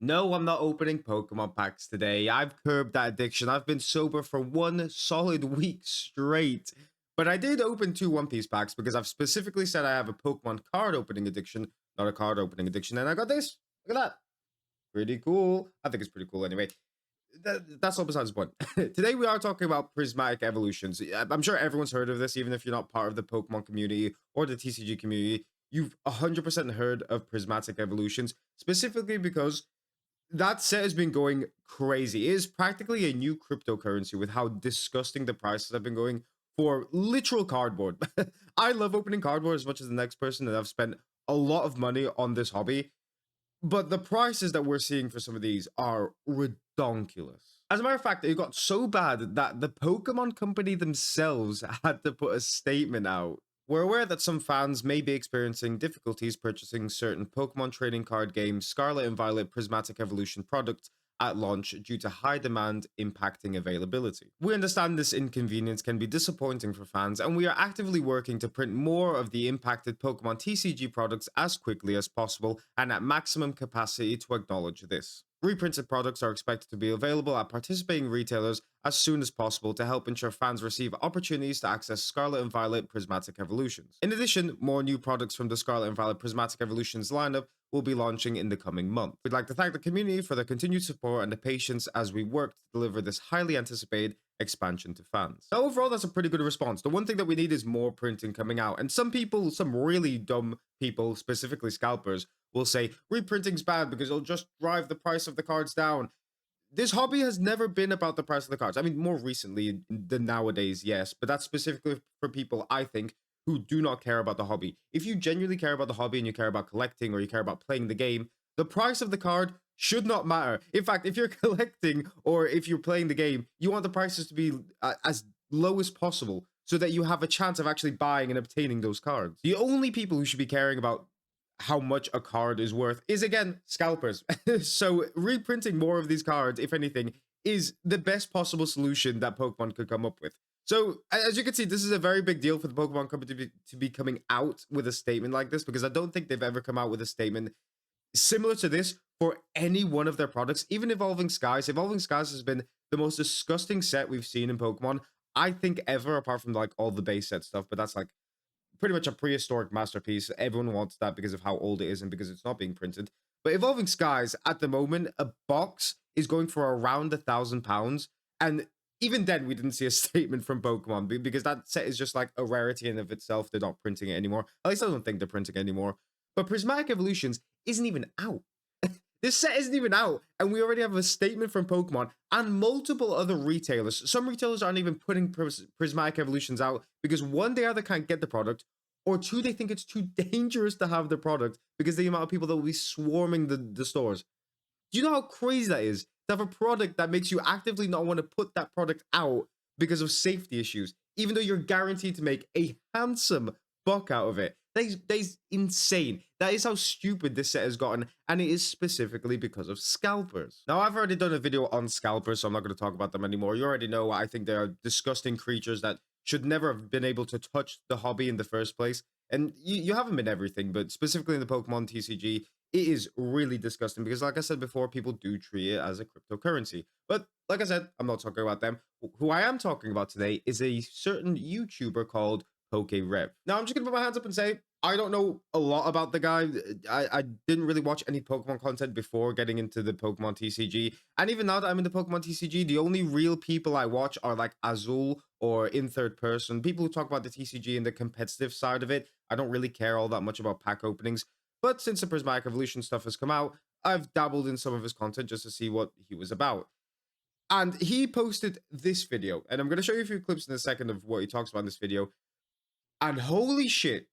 No, I'm not opening Pokemon packs today. I've curbed that addiction. I've been sober for one solid week straight. But I did open two One Piece packs because I've specifically said I have a Pokemon card opening addiction, not a card opening addiction. And I got this. Look at that. Pretty cool. I think it's pretty cool anyway. That's all besides the point. Today we are talking about Prismatic Evolutions. I'm sure everyone's heard of this, even if you're not part of the Pokemon community or the TCG community. You've 100% heard of Prismatic Evolutions, specifically because that set has been going crazy. It is practically a new cryptocurrency with how disgusting the prices have been going for literal cardboard. I love opening cardboard as much as the next person, and I've spent a lot of money on this hobby. But the prices that we're seeing for some of these are redonkulous. As a matter of fact, it got so bad that the Pokemon company themselves had to put a statement out. We're aware that some fans may be experiencing difficulties purchasing certain Pokemon trading card games Scarlet and Violet Prismatic Evolution products at launch due to high demand impacting availability. We understand this inconvenience can be disappointing for fans, and we are actively working to print more of the impacted Pokemon TCG products as quickly as possible and at maximum capacity to acknowledge this. Reprinted products are expected to be available at participating retailers as soon as possible to help ensure fans receive opportunities to access Scarlet and Violet Prismatic Evolutions. In addition, more new products from the Scarlet and Violet Prismatic Evolutions lineup will be launching in the coming month. We'd like to thank the community for their continued support and the patience as we work to deliver this highly anticipated expansion to fans. Now, overall, that's a pretty good response. The one thing that we need is more printing coming out. And some people, some really dumb people, specifically scalpers, will say reprinting's bad because it'll just drive the price of the cards down. This hobby has never been about the price of the cards. I mean, more recently than nowadays, yes, but that's specifically for people, I think, who do not care about the hobby. If you genuinely care about the hobby and you care about collecting or you care about playing the game, the price of the card should not matter. In fact, if you're collecting or if you're playing the game, you want the prices to be as low as possible so that you have a chance of actually buying and obtaining those cards. The only people who should be caring about how much a card is worth is, again, scalpers. So reprinting more of these cards, if anything, is the best possible solution that Pokemon could come up with. So as you can see, this is a very big deal for the Pokemon company to be coming out with a statement like this, because I don't think they've ever come out with a statement similar to this for any one of their products. Even Evolving Skies. Evolving Skies has been the most disgusting set we've seen in Pokemon, I think, ever, apart from like all the base set stuff, but that's like pretty much a prehistoric masterpiece. Everyone wants that because of how old it is and because it's not being printed. But Evolving Skies, at the moment, a box is going for around £1,000. And even then, we didn't see a statement from Pokemon because that set is just like a rarity in of itself. They're not printing it anymore. At least I don't think they're printing it anymore. But Prismatic Evolutions isn't even out. This set isn't even out, and we already have a statement from Pokemon and multiple other retailers. Some retailers aren't even putting Prismatic Evolutions out because one, they either can't get the product, or two, they think it's too dangerous to have the product because the amount of people that will be swarming the stores. Do you know how crazy that is? To have a product that makes you actively not want to put that product out because of safety issues, even though you're guaranteed to make a handsome buck out of it. That is insane. That is how stupid this set has gotten, and it is specifically because of scalpers. Now, I've already done a video on scalpers, so I'm not going to talk about them anymore. You already know I think they are disgusting creatures that should never have been able to touch the hobby in the first place. And you have them in everything, but specifically in the Pokemon TCG, it is really disgusting because, like I said before, people do treat it as a cryptocurrency. But like I said, I'm not talking about them. Who I am talking about today is a certain YouTuber called PokeRev. Now, I'm just going to put my hands up and say, I don't know a lot about the guy. I didn't really watch any Pokemon content before getting into the Pokemon TCG. And even now that I'm in the Pokemon TCG, the only real people I watch are like Azul or in third person. People who talk about the TCG and the competitive side of it. I don't really care all that much about pack openings. But since the Prismatic Evolution stuff has come out, I've dabbled in some of his content just to see what he was about. And he posted this video. And I'm going to show you a few clips in a second of what he talks about in this video. And holy shit,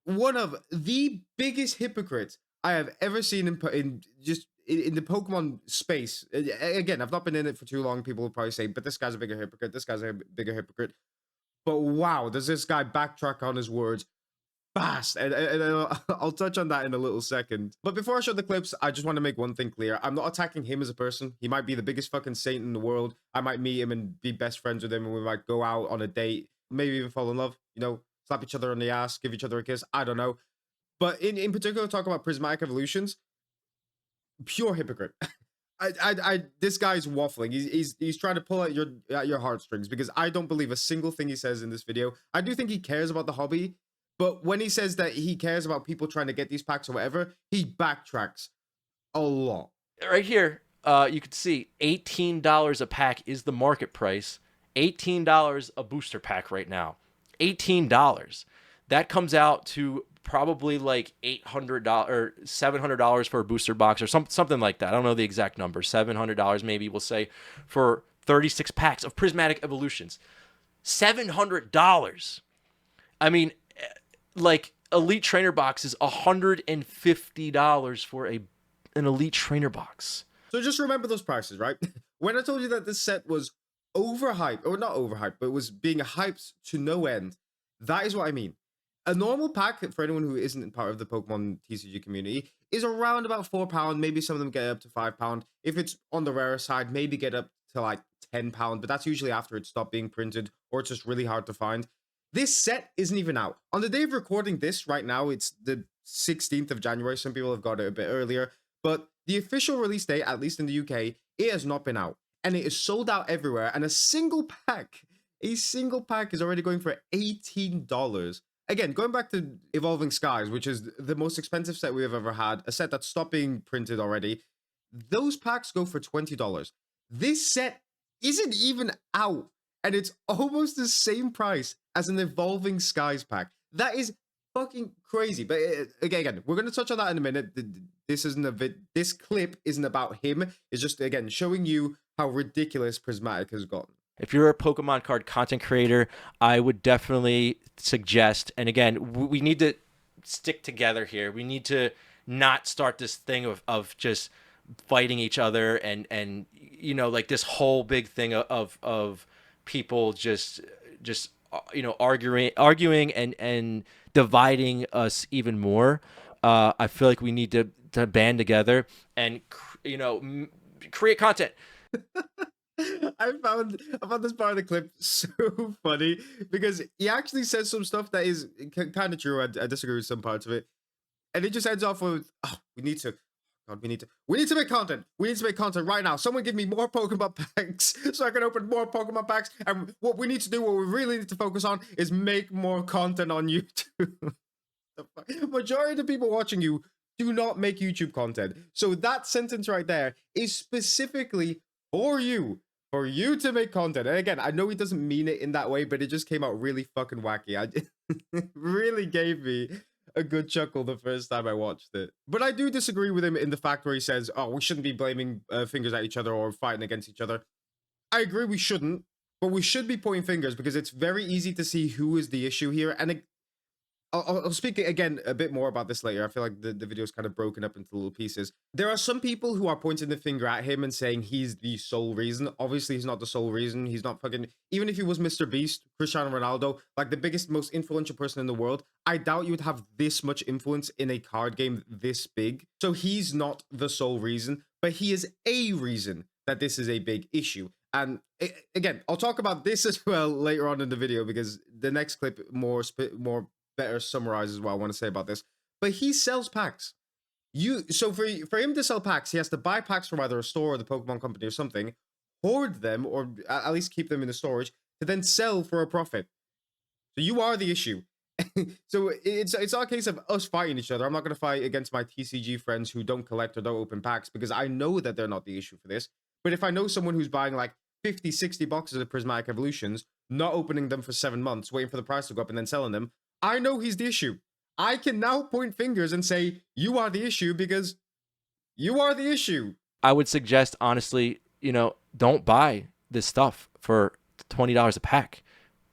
one of the biggest hypocrites I have ever seen in the Pokemon space. Again, I've not been in it for too long. People will probably say, but this guy's a bigger hypocrite. This guy's a bigger hypocrite. But wow, does this guy backtrack on his words fast? And I'll touch on that in a little second. But before I show the clips, I just want to make one thing clear. I'm not attacking him as a person. He might be the biggest fucking saint in the world. I might meet him and be best friends with him, and we might go out on a date, maybe even fall in love, you know, slap each other on the ass, give each other a kiss. I don't know. But in particular, talk about Prismatic Evolutions. Pure hypocrite. This guy's waffling. He's trying to pull at your heartstrings because I don't believe a single thing he says in this video. I do think he cares about the hobby, but when he says that he cares about people trying to get these packs or whatever, he backtracks a lot. Right here, you can see $18 a pack is the market price. $18 a booster pack right now. $18. That comes out to probably like $800 or $700 for a booster box or something like that. I don't know the exact number. $700 maybe we'll say for 36 packs of Prismatic Evolutions. $700. I mean, like Elite Trainer box is $150 for an Elite Trainer box. So just remember those prices, right? When I told you that this set was overhyped, or not overhyped, but was being hyped to no end, that is what I mean. A normal pack, for anyone who isn't part of the Pokemon TCG community, is around about £4. Maybe some of them get up to £5. If it's on the rarer side, maybe get up to like £10, but that's usually after it stopped being printed or it's just really hard to find. This set isn't even out. On the day of recording this right now, it's the 16th of January. Some people have got it a bit earlier, but the official release date, at least in the UK, it has not been out. And it is sold out everywhere. And a single pack is already going for $18. Again, going back to Evolving Skies, which is the most expensive set we have ever had, a set that stopped being printed already, those packs go for $20. This set isn't even out, and it's almost the same price as an Evolving Skies pack. That is fucking crazy. But again, we're going to touch on that in a minute. This clip isn't about him. It's just, again, showing you how ridiculous Prismatic has gotten. If you're a Pokemon card content creator, I would definitely suggest, and again, we need to stick together here. We need to not start this thing of just fighting each other and you know, like this whole big thing of people just you know, arguing and dividing us even more. I feel like we need to band together and you know, create content. I found this part of the clip so funny because he actually says some stuff that is kind of true. I disagree with some parts of it, and it just ends off with, "Oh, we need to make content. We need to make content right now. Someone give me more Pokemon packs so I can open more Pokemon packs. And what we really need to focus on is make more content on YouTube." The majority of the people watching you do not make YouTube content, so that sentence right there is specifically for you to make content. And again, I know he doesn't mean it in that way, but it just came out really fucking wacky. It really gave me a good chuckle the first time I watched it. But I do disagree with him in the fact where he says, oh, we shouldn't be blaming fingers at each other or fighting against each other. I agree we shouldn't, but we should be pointing fingers because it's very easy to see who is the issue here. And I'll speak again a bit more about this later. I feel like the video is kind of broken up into little pieces. There are some people who are pointing the finger at him and saying he's the sole reason. Obviously, he's not the sole reason. He's not fucking... Even if he was Mr. Beast, Cristiano Ronaldo, like the biggest, most influential person in the world, I doubt you would have this much influence in a card game this big. So he's not the sole reason, but he is a reason that this is a big issue. And again, I'll talk about this as well later on in the video because the next clip more better summarizes what I want to say about this. But he sells packs. So for him to sell packs, he has to buy packs from either a store or the Pokemon company or something, hoard them, or at least keep them in the storage, to then sell for a profit. So you are the issue. So it's not a case of us fighting each other. I'm not going to fight against my TCG friends who don't collect or don't open packs because I know that they're not the issue for this. But if I know someone who's buying like 50, 60 boxes of Prismatic Evolutions, not opening them for 7 months, waiting for the price to go up and then selling them, I know he's the issue. I can now point fingers and say, you are the issue because you are the issue. I would suggest, honestly, you know, don't buy this stuff for $20 a pack.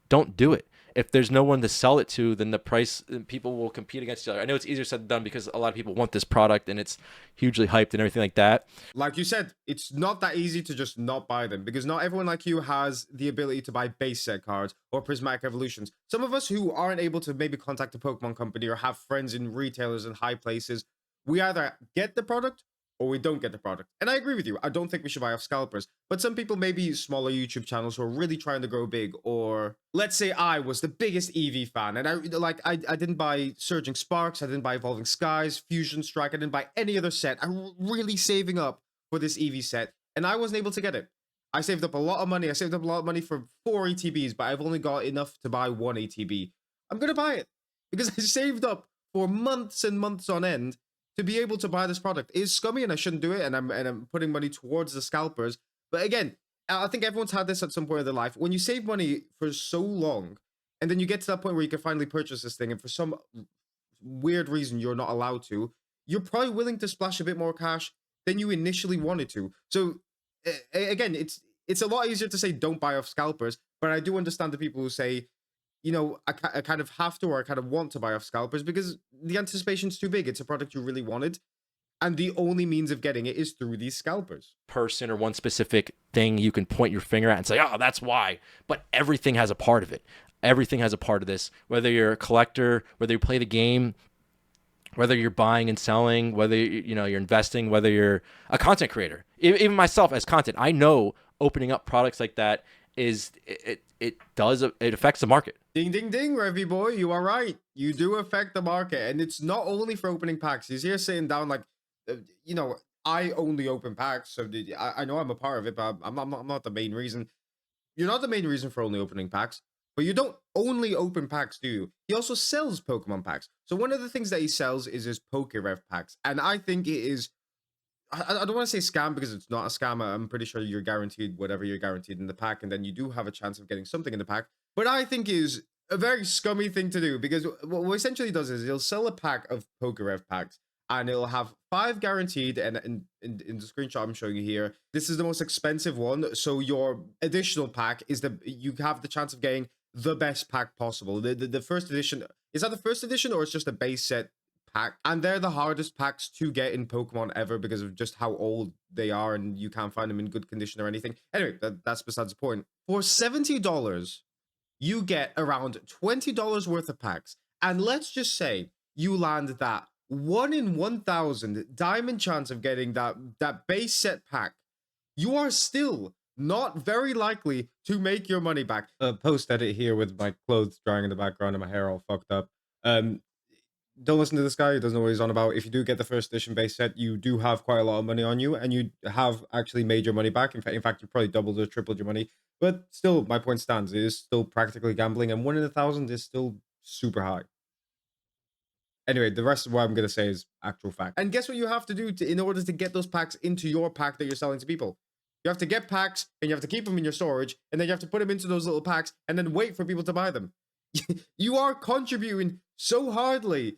Don't do it. If there's no one to sell it to, then the price, people will compete against each other. I know it's easier said than done because a lot of people want this product and it's hugely hyped and everything like that. Like you said, it's not that easy to just not buy them because not everyone like you has the ability to buy base set cards or Prismatic Evolutions. Some of us who aren't able to maybe contact a Pokemon company or have friends in retailers and high places, we either get the product or we don't get the product. And I agree with you. I don't think we should buy off scalpers. But some people, maybe smaller YouTube channels who are really trying to grow big, or let's say I was the biggest Eevee fan, and I didn't buy Surging Sparks, I didn't buy Evolving Skies, Fusion Strike, I didn't buy any other set. I'm really saving up for this Eevee set, and I wasn't able to get it. I saved up a lot of money. I saved up a lot of money for 4 ATBs, but I've only got enough to buy 1 ATB. I'm gonna buy it because I saved up for months and months on end to be able to buy this product. It's scummy and I shouldn't do it, and I'm putting money towards the scalpers. But again, I think everyone's had this at some point in their life. When you save money for so long, and then you get to that point where you can finally purchase this thing, and for some weird reason you're not allowed to, you're probably willing to splash a bit more cash than you initially wanted to. So again, it's a lot easier to say don't buy off scalpers, but I do understand the people who say, you know, I kind of have to, or I kind of want to buy off scalpers because the anticipation's too big. It's a product you really wanted, and the only means of getting it is through these scalpers. Person or one specific thing you can point your finger at and say, oh, that's why. But everything has a part of it. Everything has a part of this. Whether you're a collector, whether you play the game, whether you're buying and selling, whether you're investing, whether you're a content creator. Even myself as content, I know opening up products like that it affects the market. Ding, ding, ding, Revy boy, you are right. You do affect the market, and it's not only for opening packs. He's here sitting down like, I only open packs, so I know I'm a part of it, but I'm not the main reason. You're not the main reason for only opening packs, but you don't only open packs, do you? He also sells Pokemon packs. So one of the things that he sells is his PokeRev packs, and I think it is, I don't want to say scam because it's not a scam. I'm pretty sure you're guaranteed whatever you're guaranteed in the pack, and then you do have a chance of getting something in the pack. But I think is a very scummy thing to do, because what essentially does is he'll sell a pack of PokeRev packs, and it'll have 5 guaranteed. And in the screenshot I'm showing you here, this is the most expensive one. So your additional pack is you have the chance of getting the best pack possible. The first edition, is that the first edition, or it's just a base set pack? And they're the hardest packs to get in Pokemon ever because of just how old they are, and you can't find them in good condition or anything. Anyway, that's besides the point. For $70, you get around $20 worth of packs. And let's just say you land that 1 in 1,000 diamond chance of getting that base set pack. You are still not very likely to make your money back. Post edit here with my clothes drying in the background and my hair all fucked up. Don't listen to this guy. He doesn't know what he's on about. If you do get the first edition base set, you do have quite a lot of money on you, and you have actually made your money back. In fact, you probably doubled or tripled your money. But still, my point stands. It is still practically gambling, and 1 in 1,000 is still super high. Anyway, the rest of what I'm going to say is actual fact. And guess what you have to do in order to get those packs into your pack that you're selling to people? You have to get packs, and you have to keep them in your storage, and then you have to put them into those little packs, and then wait for people to buy them. You are contributing so hardly,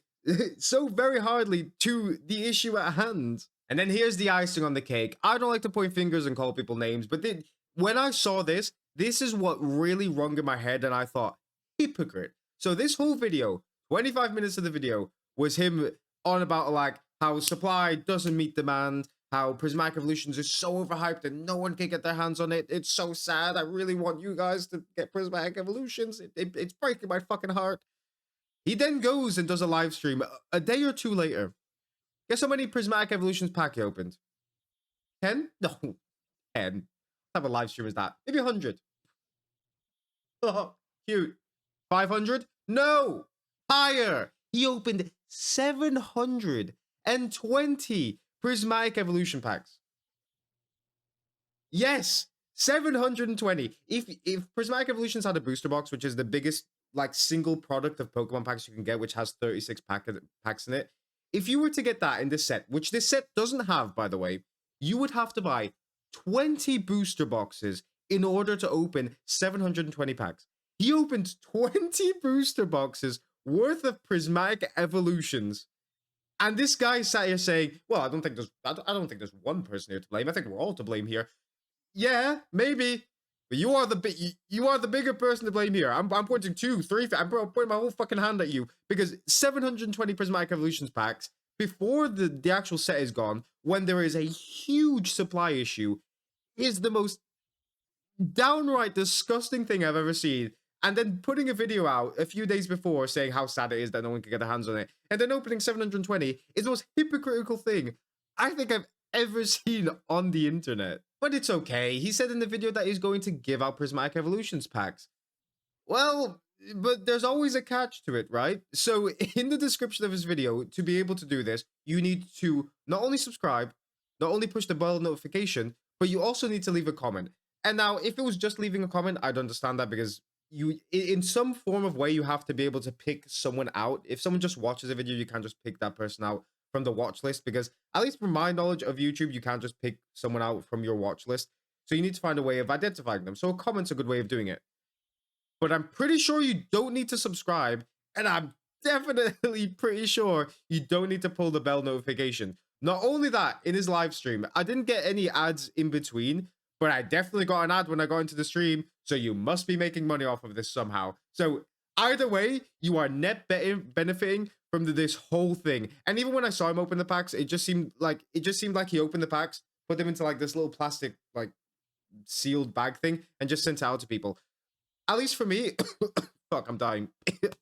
so very hardly to the issue at hand. And then here's the icing on the cake. I don't like to point fingers and call people names, but when I saw this is what really rung in my head, and I thought, hypocrite. So this whole video, 25 minutes of the video, was him on about like how supply doesn't meet demand, how Prismatic Evolutions is so overhyped and no one can get their hands on it. It's so sad. I really want you guys to get Prismatic Evolutions. It's breaking my fucking heart. He then goes and does a live stream a day or two later. Guess how many Prismatic Evolutions pack he opened? 10? No, 10. What type of live stream is that? Maybe 100. Oh, cute. 500? No! Higher! He opened 720 Prismatic Evolution packs. Yes! 720. If Prismatic Evolutions had a booster box, which is the biggest like single product of Pokemon packs you can get, which has 36 packs in it, if you were to get that in this set, which this set doesn't have, by the way, you would have to buy 20 booster boxes in order to open 720 packs. He opened 20 booster boxes worth of Prismatic Evolutions. And this guy sat here saying, well, I don't think there's one person here to blame. I think we're all to blame here. Yeah, maybe. But you are the bigger person to blame here. I'm pointing 2, 3, I'm pointing my whole fucking hand at you, because 720 Prismatic Evolutions packs before the actual set is gone, when there is a huge supply issue, is the most downright disgusting thing I've ever seen. And then putting a video out a few days before saying how sad it is that no one can get their hands on it, and then opening 720 is the most hypocritical thing I think I've ever seen on the internet. But it's okay. He said in the video that he's going to give out Prismatic Evolutions packs. Well, but there's always a catch to it, right? So in the description of his video, to be able to do this, you need to not only subscribe, not only push the bell notification, but you also need to leave a comment. And now, if it was just leaving a comment, I'd understand that because you, in some form of way, you have to be able to pick someone out. If someone just watches a video, you can't just pick that person out from the watch list because, at least from my knowledge of YouTube, you can't just pick someone out from your watch list. So you need to find a way of identifying them. So a comment's a good way of doing it. But I'm pretty sure you don't need to subscribe, and I'm definitely pretty sure you don't need to pull the bell notification. Not only that, in his live stream, I didn't get any ads in between, but I definitely got an ad when I got into the stream, so you must be making money off of this somehow. So either way, you are net benefiting from this whole thing. And even when I saw him open the packs, it just seemed like he opened the packs, put them into like this little plastic like sealed bag thing, and just sent it out to people. At least for me, fuck, I'm dying.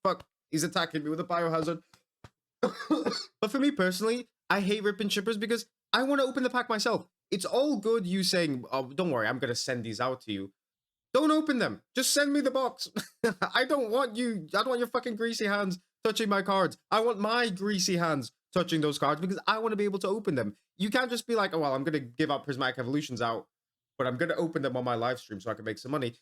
Fuck, he's attacking me with a biohazard. But for me personally, I hate ripping shippers because I want to open the pack myself. It's all good you saying, oh, don't worry, I'm going to send these out to you. Don't open them. Just send me the box. I don't want your fucking greasy hands touching my cards. I want my greasy hands touching those cards because I want to be able to open them. You can't just be like, oh, well, I'm going to give out Prismatic Evolutions out, but I'm going to open them on my live stream so I can make some money.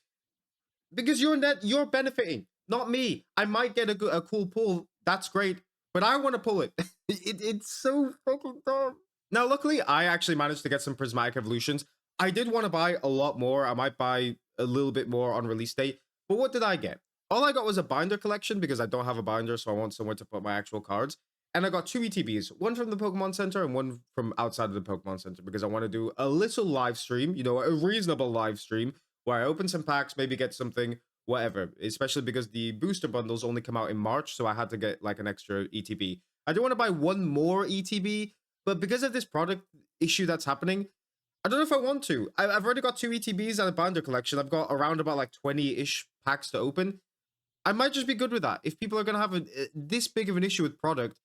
Because you're benefiting, not me. I might get a cool pull. That's great. But I want to pull it. It's so fucking dumb. Now, luckily, I actually managed to get some Prismatic Evolutions. I did want to buy a lot more. I might buy a little bit more on release date. But what did I get? All I got was a binder collection because I don't have a binder, so I want somewhere to put my actual cards. And I got 2 ETBs, one from the Pokemon Center and one from outside of the Pokemon Center because I want to do a little live stream, you know, a reasonable live stream where I open some packs, maybe get something, whatever, especially because the booster bundles only come out in March, so I had to get like an extra ETB. I do want to buy one more ETB, but because of this product issue that's happening, I don't know if I want to. I've already got 2 ETBs and a binder collection. I've got around about like 20-ish packs to open. I might just be good with that. If people are going to have this big of an issue with product,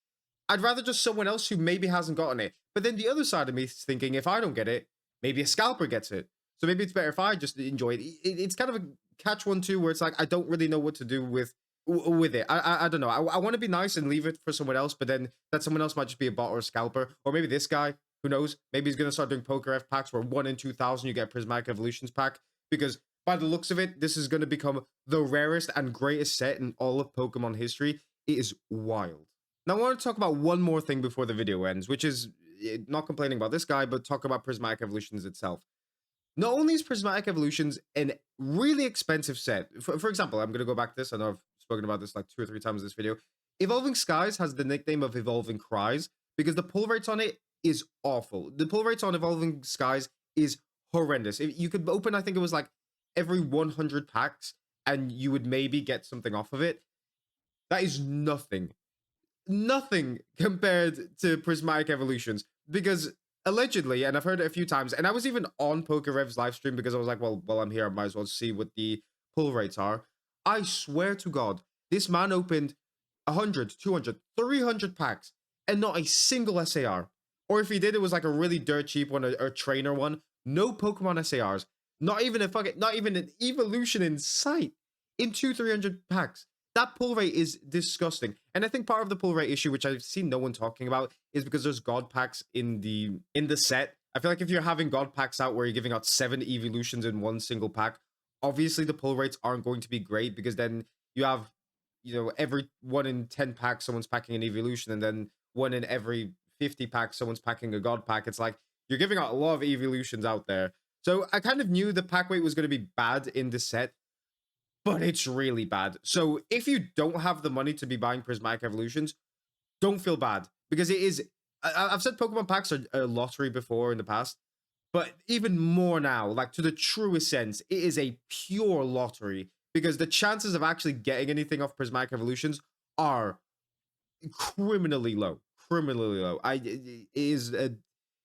I'd rather just someone else who maybe hasn't gotten it. But then the other side of me is thinking, if I don't get it, maybe a scalper gets it. So maybe it's better if I just enjoy it. It's kind of a catch-1-2 where it's like, I don't really know what to do with it. I don't know. I want to be nice and leave it for someone else, but then that someone else might just be a bot or a scalper. Or maybe this guy, who knows? Maybe he's going to start doing PokeRev packs where 1 in 2,000 you get a Prismatic Evolutions pack. Because by the looks of it, this is going to become the rarest and greatest set in all of Pokemon history. It is wild. Now, I want to talk about one more thing before the video ends, which is not complaining about this guy, but talk about Prismatic Evolutions itself. Not only is Prismatic Evolutions a really expensive set, for example, I'm going to go back to this. I know I've spoken about this like 2 or 3 times in this video. Evolving Skies has the nickname of Evolving Cries because the pull rates on it is awful. The pull rates on Evolving Skies is horrendous. You could open, I think it was like every 100 packs and you would maybe get something off of it. That is nothing. Nothing compared to Prismatic Evolutions because allegedly, and I've heard it a few times, and I was even on PokeRev's live stream because I was like, well, while I'm here, I might as well see what the pull rates are. I swear to God, this man opened 100, 200, 300 packs and not a single SAR. Or if he did, it was like a really dirt cheap one, or trainer one. No Pokemon SARs. Not even an evolution in sight in 200-300 packs. That pull rate is disgusting. And I think part of the pull rate issue, which I've seen no one talking about, is because there's God packs in the set. I feel like if you're having God packs out where you're giving out 7 evolutions in one single pack, obviously the pull rates aren't going to be great because then you have, you know, every 1 in 10 packs someone's packing an evolution, and then 1 in every 50 packs someone's packing a God pack. It's like you're giving out a lot of evolutions out there. So I kind of knew the pack weight was going to be bad in this set, but it's really bad. So if you don't have the money to be buying Prismatic Evolutions, don't feel bad because it is. I've said Pokemon packs are a lottery before in the past, but even more now, like to the truest sense, it is a pure lottery because the chances of actually getting anything off Prismatic Evolutions are criminally low. Criminally low.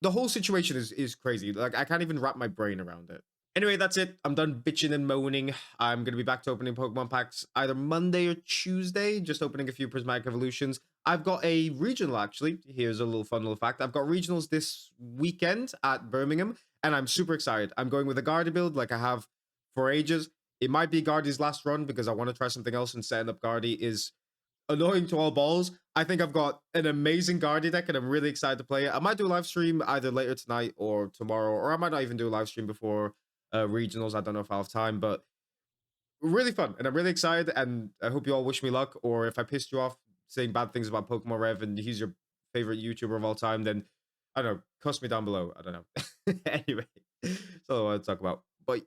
The whole situation is crazy. Like I can't even wrap my brain around it. Anyway, that's it. I'm done bitching and moaning. I'm going to be back to opening Pokemon packs either Monday or Tuesday, just opening a few Prismatic Evolutions. I've got a regional actually. Here's a little fun little fact. I've got regionals this weekend at Birmingham, and I'm super excited. I'm going with a Guardy build like I have for ages. It might be Guardy's last run because I want to try something else, and setting up Guardy is annoying to all balls. I think I've got an amazing Guardy deck, and I'm really excited to play it. I might do a live stream either later tonight or tomorrow, or I might not even do a live stream before regionals. I don't know if I'll have time, but really fun, and I'm really excited, and I hope you all wish me luck, or if I pissed you off saying bad things about Pokemon Rev and he's your favorite YouTuber of all time, then I don't know, cuss me down below. I don't know. Anyway, that's all I want to talk about. But